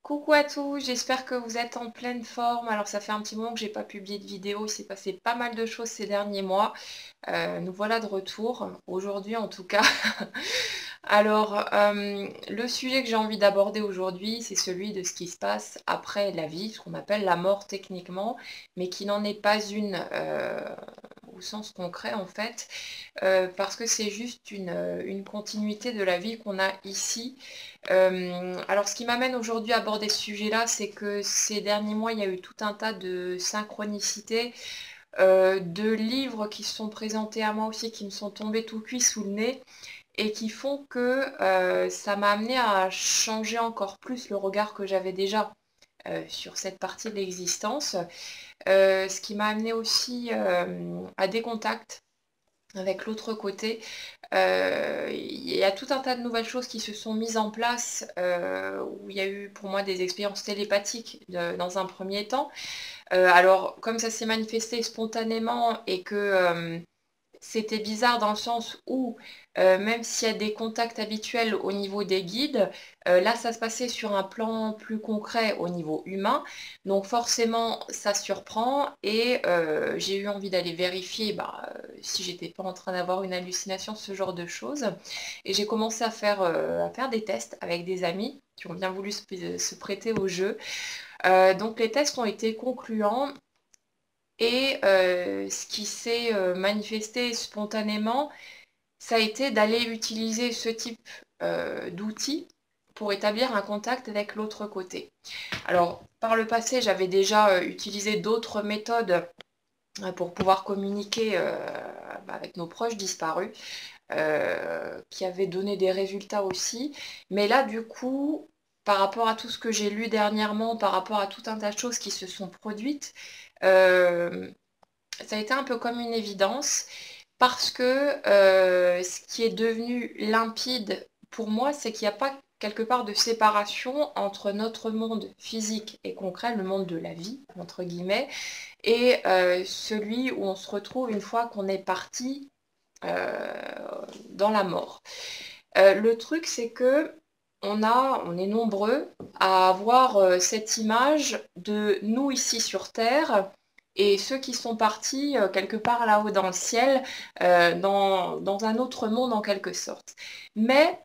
Coucou à tous, j'espère que vous êtes en pleine forme. Alors ça fait un petit moment que j'ai pas publié de vidéo, il s'est passé pas mal de choses ces derniers mois. Nous voilà de retour, aujourd'hui en tout cas. Alors le sujet que j'ai envie d'aborder aujourd'hui, c'est celui de ce qui se passe après la vie, ce qu'on appelle la mort techniquement, mais qui n'en est pas une au sens concret en fait, parce que c'est juste une continuité de la vie qu'on a ici. Alors, ce qui m'amène aujourd'hui à aborder ce sujet-là, c'est que ces derniers mois, il y a eu tout un tas de synchronicités, de livres qui se sont présentés à moi aussi, qui me sont tombés tout cuits sous le nez, et qui font que ça m'a amené à changer encore plus le regard que j'avais déjà sur cette partie de l'existence. Ce qui m'a amené aussi à des contacts avec l'autre côté. Il y a tout un tas de nouvelles choses qui se sont mises en place, où il y a eu pour moi des expériences télépathiques dans un premier temps. Alors, comme ça s'est manifesté spontanément et que c'était bizarre dans le sens où, même s'il y a des contacts habituels au niveau des guides, là, ça se passait sur un plan plus concret au niveau humain. Donc forcément, ça surprend et j'ai eu envie d'aller vérifier si j'étais pas en train d'avoir une hallucination, ce genre de choses. Et j'ai commencé à faire des tests avec des amis qui ont bien voulu se prêter au jeu. Donc les tests ont été concluants. Et ce qui s'est manifesté spontanément, ça a été d'aller utiliser ce type d'outils pour établir un contact avec l'autre côté. Alors, par le passé, j'avais déjà utilisé d'autres méthodes pour pouvoir communiquer avec nos proches disparus, qui avaient donné des résultats aussi. Mais là, du coup, par rapport à tout ce que j'ai lu dernièrement, par rapport à tout un tas de choses qui se sont produites, euh, ça a été un peu comme une évidence parce que ce qui est devenu limpide pour moi, c'est qu'il n'y a pas quelque part de séparation entre notre monde physique et concret, le monde de la vie, entre guillemets, et celui où on se retrouve une fois qu'on est parti euh, dans la mort. Le truc, c'est que on est nombreux à avoir cette image de nous ici sur Terre et ceux qui sont partis quelque part là-haut dans le ciel, dans un autre monde en quelque sorte. Mais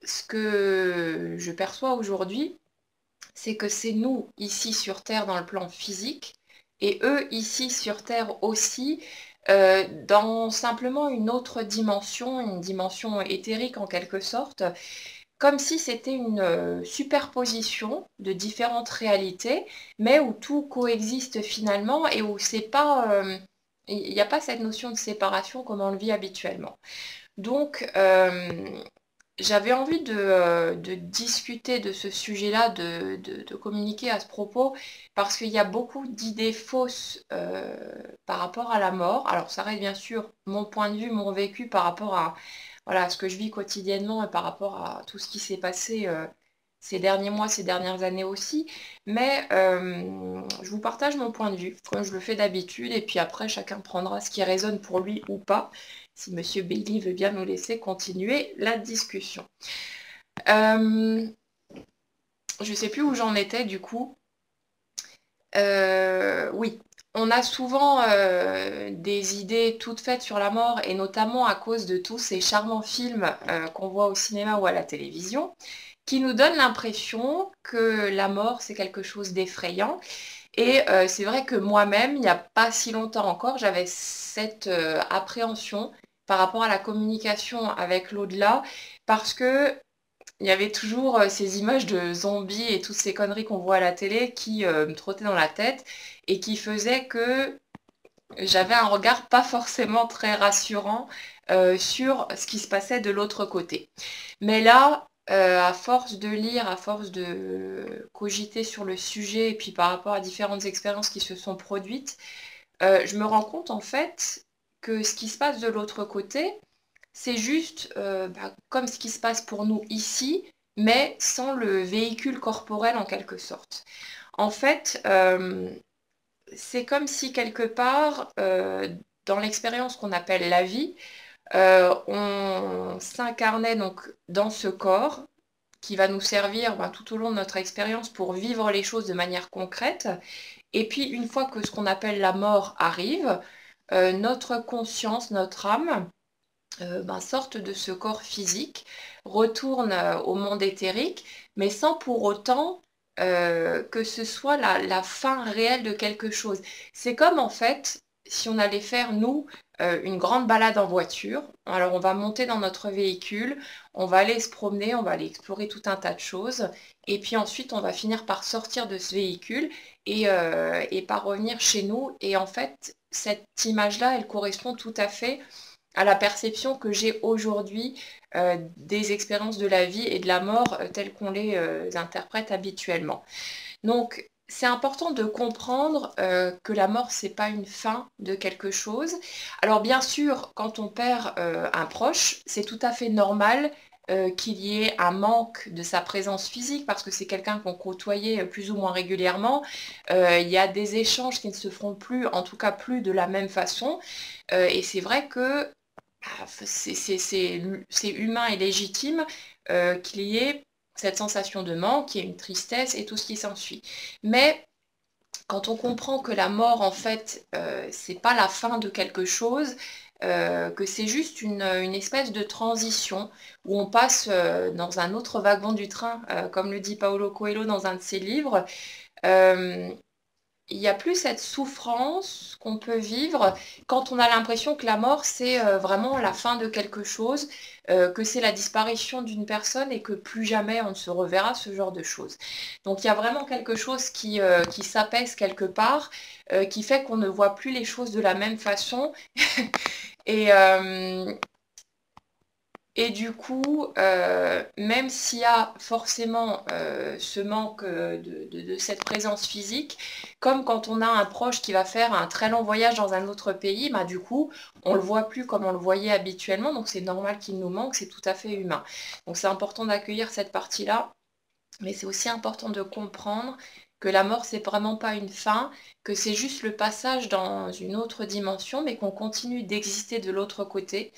ce que je perçois aujourd'hui, c'est que c'est nous ici sur Terre dans le plan physique et eux ici sur Terre aussi, dans simplement une autre dimension, une dimension éthérique en quelque sorte, comme si c'était une superposition de différentes réalités, mais où tout coexiste finalement et où c'est pas, il n'y a pas cette notion de séparation comme on le vit habituellement. Donc, j'avais envie de discuter de ce sujet-là, de communiquer à ce propos, parce qu'il y a beaucoup d'idées fausses par rapport à la mort. Alors, ça reste bien sûr mon point de vue, mon vécu par rapport à, voilà, à ce que je vis quotidiennement et par rapport à tout ce qui s'est passé ces derniers mois, ces dernières années aussi. Mais je vous partage mon point de vue, comme je le fais d'habitude, et puis après, chacun prendra ce qui résonne pour lui ou pas si Monsieur Bailey veut bien nous laisser continuer la discussion. Je ne sais plus où j'en étais du coup. Oui, on a souvent des idées toutes faites sur la mort et notamment à cause de tous ces charmants films qu'on voit au cinéma ou à la télévision qui nous donnent l'impression que la mort c'est quelque chose d'effrayant. Et c'est vrai que moi-même, il n'y a pas si longtemps encore, j'avais cette appréhension par rapport à la communication avec l'au-delà, parce que il y avait toujours ces images de zombies et toutes ces conneries qu'on voit à la télé qui me trottaient dans la tête et qui faisaient que j'avais un regard pas forcément très rassurant sur ce qui se passait de l'autre côté. Mais là, à force de lire, à force de cogiter sur le sujet, et puis par rapport à différentes expériences qui se sont produites, je me rends compte en fait que ce qui se passe de l'autre côté, c'est juste comme ce qui se passe pour nous ici, mais sans le véhicule corporel en quelque sorte. En fait, c'est comme si quelque part, dans l'expérience qu'on appelle la vie, on s'incarnait donc dans ce corps qui va nous servir tout au long de notre expérience pour vivre les choses de manière concrète. Et puis, une fois que ce qu'on appelle la mort arrive, notre conscience, notre âme, sortent de ce corps physique, retournent au monde éthérique, mais sans pour autant que ce soit la fin réelle de quelque chose. C'est comme en fait, si on allait faire, nous, une grande balade en voiture. Alors on va monter dans notre véhicule, on va aller se promener, on va aller explorer tout un tas de choses, et puis ensuite on va finir par sortir de ce véhicule et par revenir chez nous. Et en fait, cette image-là, elle correspond tout à fait à la perception que j'ai aujourd'hui des expériences de la vie et de la mort telles qu'on les interprète habituellement. Donc, c'est important de comprendre que la mort, c'est pas une fin de quelque chose. Alors, bien sûr, quand on perd un proche, c'est tout à fait normal qu'il y ait un manque de sa présence physique parce que c'est quelqu'un qu'on côtoyait plus ou moins régulièrement. Il y a des échanges qui ne se feront plus, en tout cas plus de la même façon. Et c'est vrai que c'est humain et légitime qu'il y ait cette sensation de manque, qu'il y ait une tristesse et tout ce qui s'ensuit. Mais quand on comprend que la mort, en fait, c'est pas la fin de quelque chose, que c'est juste une espèce de transition où on passe dans un autre wagon du train, comme le dit Paulo Coelho dans un de ses livres, euh, il n'y a plus cette souffrance qu'on peut vivre quand on a l'impression que la mort, c'est vraiment la fin de quelque chose, que c'est la disparition d'une personne et que plus jamais on ne se reverra, ce genre de choses. Donc il y a vraiment quelque chose qui s'apaise quelque part, qui fait qu'on ne voit plus les choses de la même façon. Et, et du coup, même s'il y a forcément ce manque de cette présence physique, comme quand on a un proche qui va faire un très long voyage dans un autre pays, du coup, on ne le voit plus comme on le voyait habituellement, donc c'est normal qu'il nous manque, c'est tout à fait humain. Donc c'est important d'accueillir cette partie-là, mais c'est aussi important de comprendre que la mort, c'est vraiment pas une fin, que c'est juste le passage dans une autre dimension, mais qu'on continue d'exister de l'autre côté,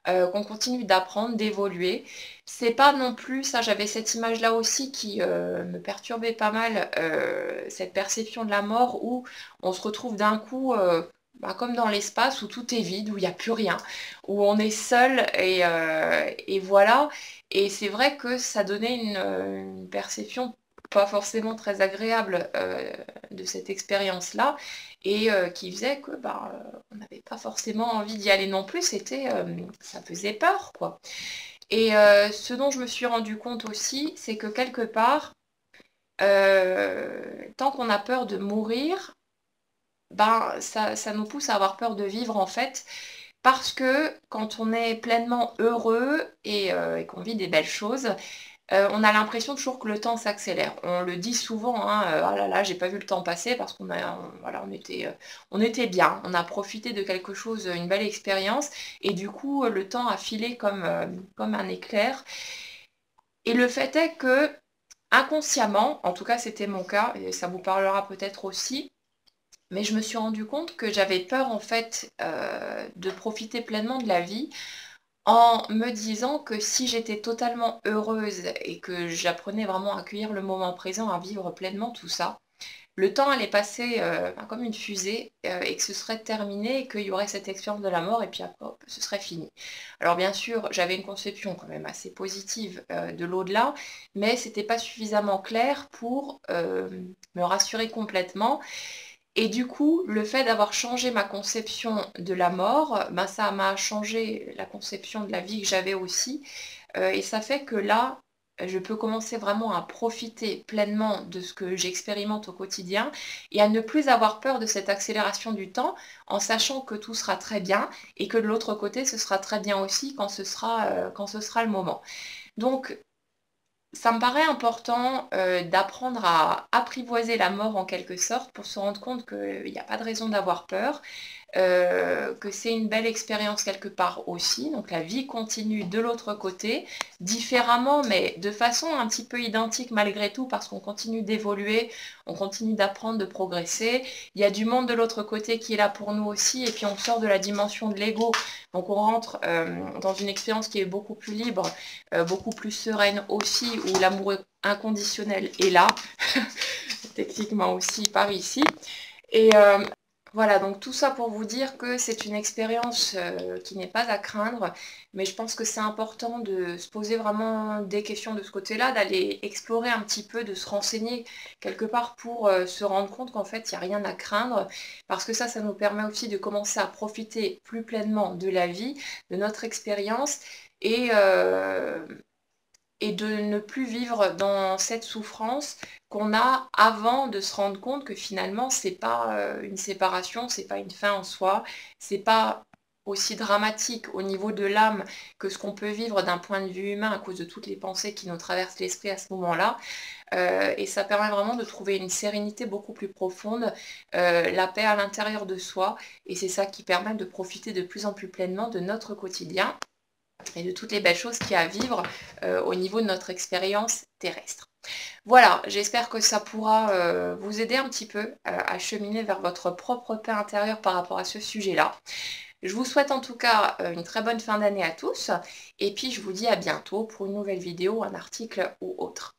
qu'on continue d'apprendre, d'évoluer. C'est pas non plus, ça j'avais cette image-là aussi qui me perturbait pas mal, cette perception de la mort où on se retrouve d'un coup comme dans l'espace où tout est vide, où il n'y a plus rien, où on est seul et voilà. Et c'est vrai que ça donnait une perception pas forcément très agréable de cette expérience-là et qui faisait que on n'avait pas forcément envie d'y aller non plus, ça faisait peur, quoi. Et ce dont je me suis rendu compte aussi, c'est que quelque part, tant qu'on a peur de mourir, ça nous pousse à avoir peur de vivre en fait, parce que quand on est pleinement heureux et qu'on vit des belles choses, on a l'impression toujours que le temps s'accélère. On le dit souvent, hein, ah là là, j'ai pas vu le temps passer parce voilà, on était bien, on a profité de quelque chose, une belle expérience, et du coup, le temps a filé comme un éclair. Et le fait est que, inconsciemment, en tout cas c'était mon cas, et ça vous parlera peut-être aussi, mais je me suis rendu compte que j'avais peur en fait de profiter pleinement de la vie en me disant que si j'étais totalement heureuse et que j'apprenais vraiment à accueillir le moment présent, à vivre pleinement tout ça, le temps allait passer comme une fusée et que ce serait terminé et qu'il y aurait cette expérience de la mort et puis après, hop, ce serait fini. Alors bien sûr, j'avais une conception quand même assez positive de l'au-delà, mais c'était pas suffisamment clair pour me rassurer complètement. Et du coup, le fait d'avoir changé ma conception de la mort, ça m'a changé la conception de la vie que j'avais aussi. Et ça fait que là, je peux commencer vraiment à profiter pleinement de ce que j'expérimente au quotidien et à ne plus avoir peur de cette accélération du temps en sachant que tout sera très bien et que de l'autre côté, ce sera très bien aussi quand ce sera le moment. Donc, ça me paraît important d'apprendre à apprivoiser la mort en quelque sorte pour se rendre compte qu'il n'y a pas de raison d'avoir peur. que c'est une belle expérience quelque part aussi. Donc la vie continue de l'autre côté, différemment, mais de façon un petit peu identique malgré tout, parce qu'on continue d'évoluer, on continue d'apprendre, de progresser. Il y a du monde de l'autre côté qui est là pour nous aussi, et puis on sort de la dimension de l'ego. Donc on rentre dans une expérience qui est beaucoup plus libre, beaucoup plus sereine aussi, où l'amour inconditionnel est là, techniquement aussi par ici. Et voilà, donc tout ça pour vous dire que c'est une expérience qui n'est pas à craindre, mais je pense que c'est important de se poser vraiment des questions de ce côté-là, d'aller explorer un petit peu, de se renseigner quelque part pour se rendre compte qu'en fait, il n'y a rien à craindre, parce que ça nous permet aussi de commencer à profiter plus pleinement de la vie, de notre expérience, et, euh, et de ne plus vivre dans cette souffrance qu'on a avant de se rendre compte que finalement c'est pas une séparation, c'est pas une fin en soi, c'est pas aussi dramatique au niveau de l'âme que ce qu'on peut vivre d'un point de vue humain à cause de toutes les pensées qui nous traversent l'esprit à ce moment-là. Et ça permet vraiment de trouver une sérénité beaucoup plus profonde, la paix à l'intérieur de soi, et c'est ça qui permet de profiter de plus en plus pleinement de notre quotidien et de toutes les belles choses qu'il y a à vivre au niveau de notre expérience terrestre. Voilà, j'espère que ça pourra vous aider un petit peu à cheminer vers votre propre paix intérieure par rapport à ce sujet-là. Je vous souhaite en tout cas une très bonne fin d'année à tous, et puis je vous dis à bientôt pour une nouvelle vidéo, un article ou autre.